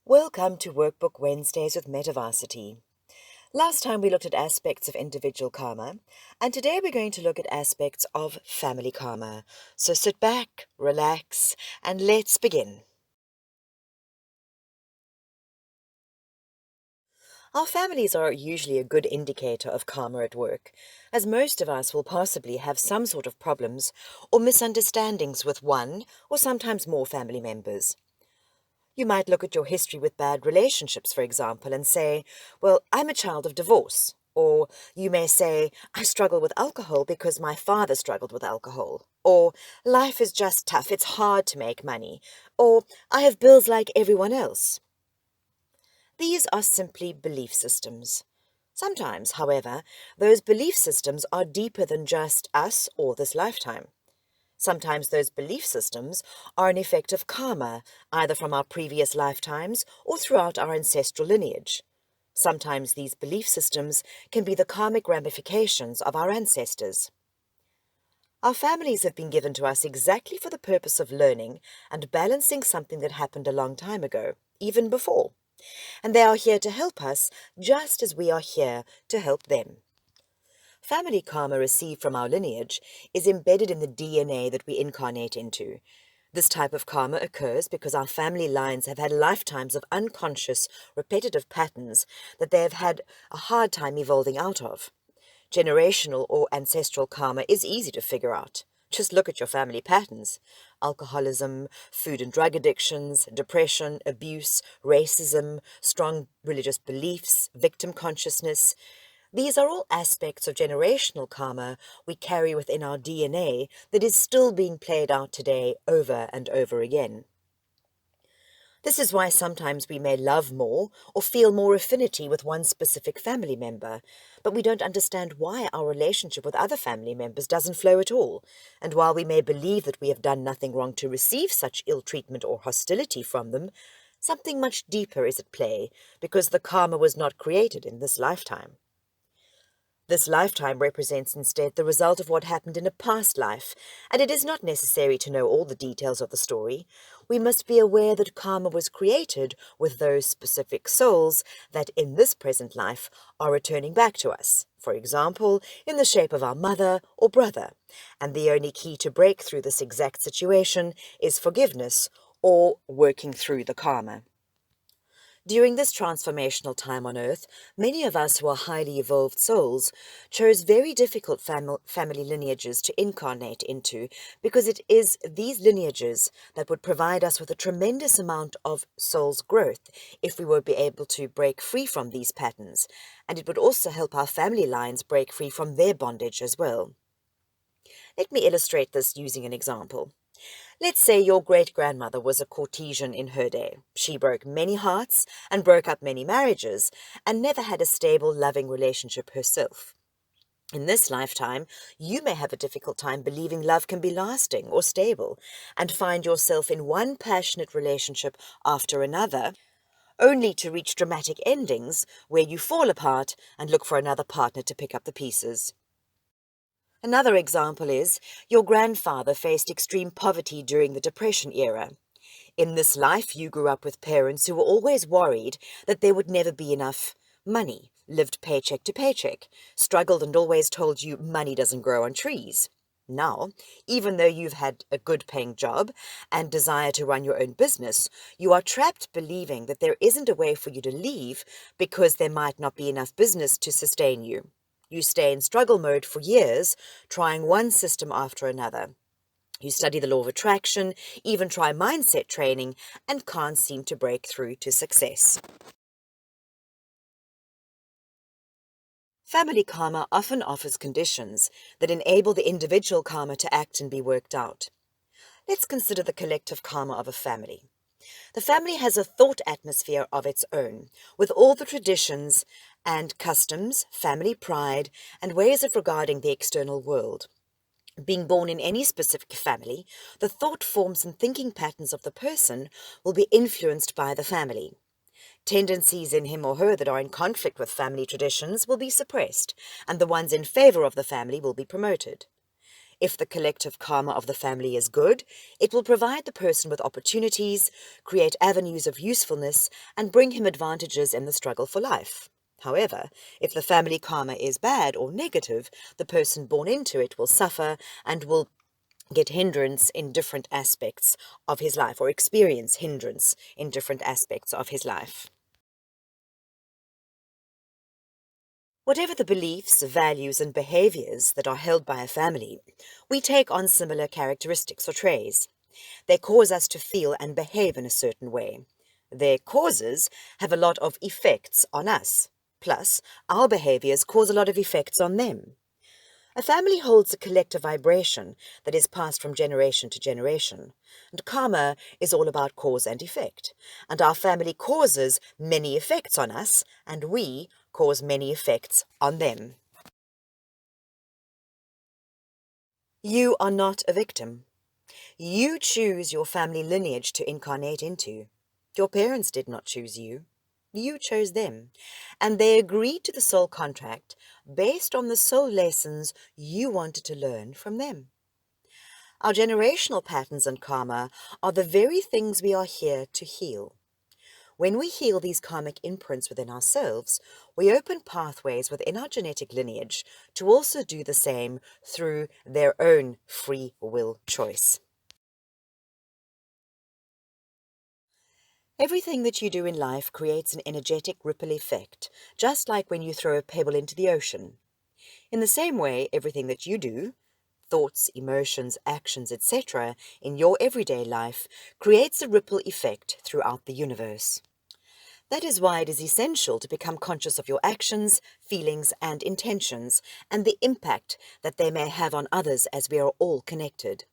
Welcome to Workbook Wednesdays with METAVarsity. Last time we looked at aspects of individual karma, and today we're going to look at aspects of family karma. So sit back, relax, and let's begin. Our families are usually a good indicator of karma at work, as most of us will possibly have some sort of problems or misunderstandings with one or sometimes more family members. You might look at your history with bad relationships, for example, and say, well, I'm a child of divorce. Or you may say, I struggle with alcohol because my father struggled with alcohol. Or life is just tough, it's hard to make money. Or I have bills like everyone else. These are simply belief systems. Sometimes, however, those belief systems are deeper than just us or this lifetime. Sometimes those belief systems are an effect of karma, either from our previous lifetimes or throughout our ancestral lineage. Sometimes these belief systems can be the karmic ramifications of our ancestors. Our families have been given to us exactly for the purpose of learning and balancing something that happened a long time ago, even before. And they are here to help us just as we are here to help them. Family karma received from our lineage is embedded in the DNA that we incarnate into. This type of karma occurs because our family lines have had lifetimes of unconscious, repetitive patterns that they have had a hard time evolving out of. Generational or ancestral karma is easy to figure out. Just look at your family patterns. Alcoholism, food and drug addictions, depression, abuse, racism, strong religious beliefs, victim consciousness. These are all aspects of generational karma we carry within our DNA that is still being played out today over and over again. This is why sometimes we may love more or feel more affinity with one specific family member, but we don't understand why our relationship with other family members doesn't flow at all. And while we may believe that we have done nothing wrong to receive such ill treatment or hostility from them, something much deeper is at play because the karma was not created in this lifetime. This lifetime represents instead the result of what happened in a past life, and it is not necessary to know all the details of the story. We must be aware that karma was created with those specific souls that in this present life are returning back to us, for example, in the shape of our mother or brother, and the only key to break through this exact situation is forgiveness or working through the karma. During this transformational time on Earth, many of us who are highly evolved souls chose very difficult family lineages to incarnate into because it is these lineages that would provide us with a tremendous amount of soul's growth if we would be able to break free from these patterns, and it would also help our family lines break free from their bondage as well. Let me illustrate this using an example. Let's say your great-grandmother was a courtesan in her day. She broke many hearts and broke up many marriages and never had a stable, loving relationship herself. In this lifetime, you may have a difficult time believing love can be lasting or stable and find yourself in one passionate relationship after another, only to reach dramatic endings where you fall apart and look for another partner to pick up the pieces. Another example is your grandfather faced extreme poverty during the Depression era. In this life, you grew up with parents who were always worried that there would never be enough money, lived paycheck to paycheck, struggled and always told you money doesn't grow on trees. Now, even though you've had a good-paying job and desire to run your own business, you are trapped believing that there isn't a way for you to leave because there might not be enough business to sustain you. You stay in struggle mode for years, trying one system after another. You study the law of attraction, even try mindset training, and can't seem to break through to success. Family karma often offers conditions that enable the individual karma to act and be worked out. Let's consider the collective karma of a family. The family has a thought atmosphere of its own, with all the traditions and customs, family pride, and ways of regarding the external world. Being born in any specific family, the thought forms and thinking patterns of the person will be influenced by the family. Tendencies in him or her that are in conflict with family traditions will be suppressed, and the ones in favor of the family will be promoted. If the collective karma of the family is good, it will provide the person with opportunities, create avenues of usefulness, and bring him advantages in the struggle for life. However, if the family karma is bad or negative, the person born into it will suffer and will get hindrance in different aspects of his life, or experience hindrance in different aspects of his life. Whatever the beliefs, values, and behaviors that are held by a family, we take on similar characteristics or traits. They cause us to feel and behave in a certain way. Their causes have a lot of effects on us. Plus, our behaviors cause a lot of effects on them. A family holds a collective vibration that is passed from generation to generation. And karma is all about cause and effect. And our family causes many effects on us, and we cause many effects on them. You are not a victim. You choose your family lineage to incarnate into. Your parents did not choose you. You chose them, and they agreed to the soul contract based on the soul lessons you wanted to learn from them. Our generational patterns and karma are the very things we are here to heal. When we heal these karmic imprints within ourselves, we open pathways within our genetic lineage to also do the same through their own free will choice. Everything that you do in life creates an energetic ripple effect, just like when you throw a pebble into the ocean. In the same way, everything that you do, thoughts, emotions, actions, etc., in your everyday life creates a ripple effect throughout the universe. That is why it is essential to become conscious of your actions, feelings, and intentions, and the impact that they may have on others, as we are all connected.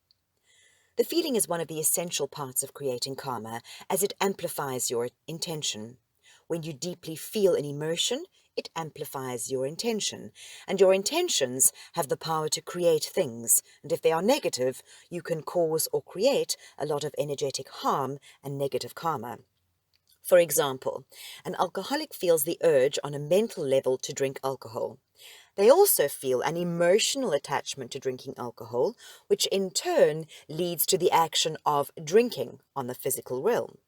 The feeling is one of the essential parts of creating karma, as it amplifies your intention. When you deeply feel an emotion, it amplifies your intention, and your intentions have the power to create things, and if they are negative, you can cause or create a lot of energetic harm and negative karma. For example, an alcoholic feels the urge on a mental level to drink alcohol. They also feel an emotional attachment to drinking alcohol, which in turn leads to the action of drinking on the physical realm.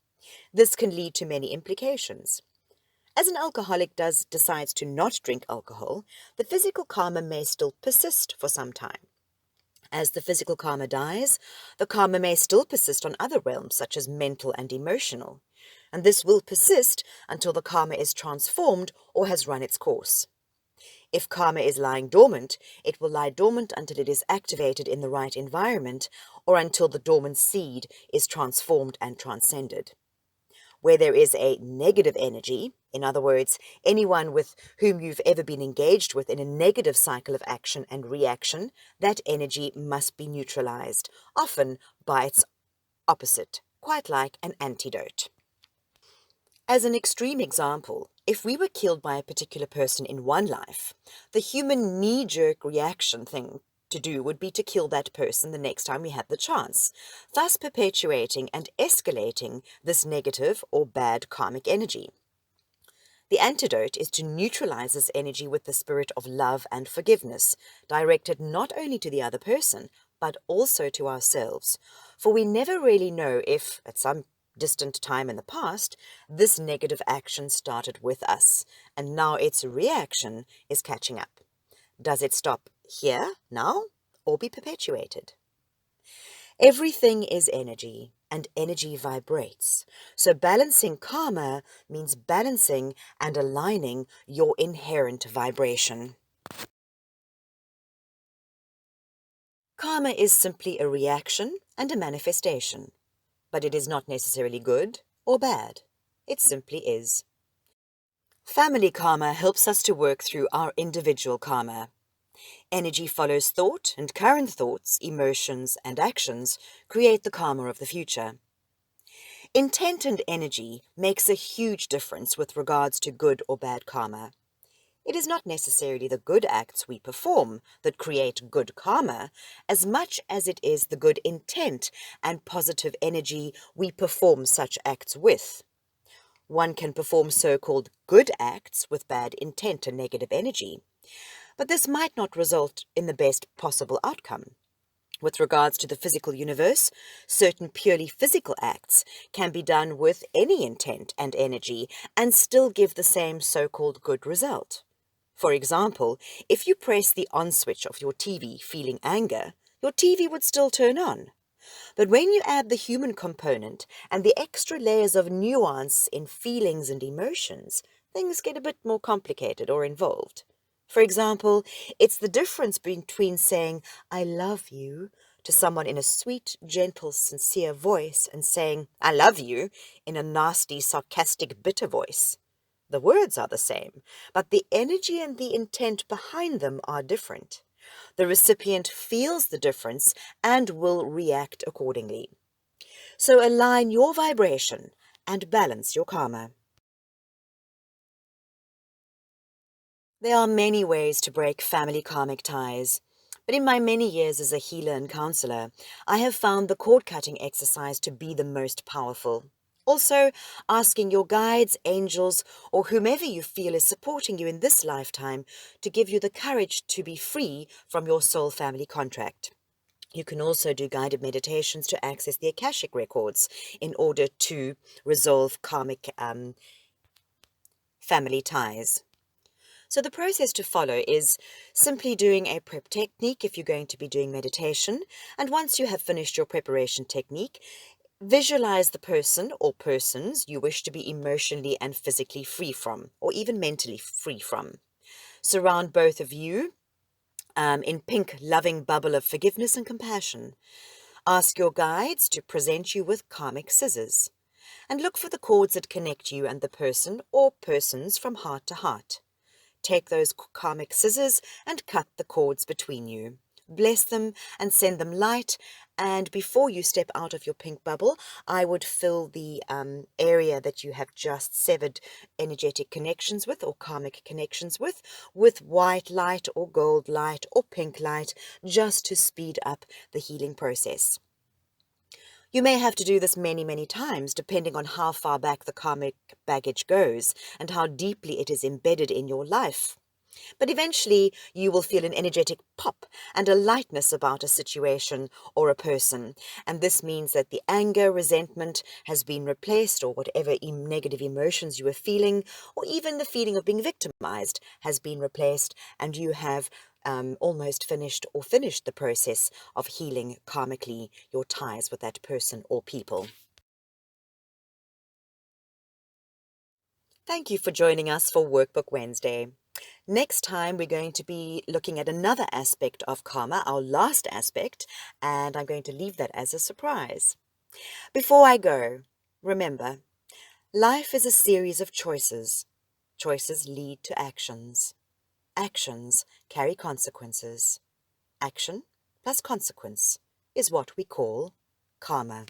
This can lead to many implications. As an alcoholic decides to not drink alcohol, the physical karma may still persist for some time. As the physical karma dies, the karma may still persist on other realms, such as mental and emotional. And this will persist until the karma is transformed or has run its course. If karma is lying dormant, it will lie dormant until it is activated in the right environment, or until the dormant seed is transformed and transcended. Where there is a negative energy, in other words, anyone with whom you've ever been engaged with in a negative cycle of action and reaction, that energy must be neutralized, often by its opposite, quite like an antidote. As an extreme example, if we were killed by a particular person in one life, the human knee-jerk reaction thing to do would be to kill that person the next time we had the chance, thus perpetuating and escalating this negative or bad karmic energy. The antidote is to neutralize this energy with the spirit of love and forgiveness, directed not only to the other person, but also to ourselves. For we never really know if, at some distant time in the past, this negative action started with us, and now its reaction is catching up. Does it stop here, now, or be perpetuated? Everything is energy, and energy vibrates. So balancing karma means balancing and aligning your inherent vibration. Karma is simply a reaction and a manifestation, but it is not necessarily good or bad. It simply is. Family karma helps us to work through our individual karma. Energy follows thought, and current thoughts, emotions, and actions create the karma of the future. Intent and energy makes a huge difference with regards to good or bad karma. It is not necessarily the good acts we perform that create good karma, as much as it is the good intent and positive energy we perform such acts with. One can perform so-called good acts with bad intent and negative energy, but this might not result in the best possible outcome. With regards to the physical universe, certain purely physical acts can be done with any intent and energy and still give the same so-called good result. For example, if you press the on switch of your TV feeling anger, your TV would still turn on. But when you add the human component and the extra layers of nuance in feelings and emotions, things get a bit more complicated or involved. For example, it's the difference between saying, "I love you," to someone in a sweet, gentle, sincere voice and saying, "I love you," in a nasty, sarcastic, bitter voice. The words are the same, but the energy and the intent behind them are different. The recipient feels the difference and will react accordingly. So align your vibration and balance your karma. There are many ways to break family karmic ties, but in my many years as a healer and counselor, I have found the cord cutting exercise to be the most powerful. Also, asking your guides, angels, or whomever you feel is supporting you in this lifetime to give you the courage to be free from your soul family contract. You can also do guided meditations to access the Akashic records in order to resolve karmic family ties. So the process to follow is simply doing a prep technique if you're going to be doing meditation. And once you have finished your preparation technique, visualize the person or persons you wish to be emotionally and physically free from, or even mentally free from. Surround both of you in pink, loving bubble of forgiveness and compassion. Ask your guides to present you with karmic scissors. And look for the cords that connect you and the person or persons from heart to heart. Take those karmic scissors and cut the cords between you. Bless them and send them light. And before you step out of your pink bubble, I would fill the area that you have just severed energetic connections with or karmic connections with white light or gold light or pink light, just to speed up the healing process. You may have to do this many, many times, depending on how far back the karmic baggage goes and how deeply it is embedded in your life. But eventually, you will feel an energetic pop and a lightness about a situation or a person. And this means that the anger, resentment has been replaced, or whatever negative emotions you were feeling, or even the feeling of being victimized has been replaced, and you have almost finished the process of healing karmically your ties with that person or people. Thank you for joining us for Workbook Wednesday. Next time, we're going to be looking at another aspect of karma, our last aspect, and I'm going to leave that as a surprise. Before I go, remember, life is a series of choices. Choices lead to actions. Actions carry consequences. Action plus consequence is what we call karma.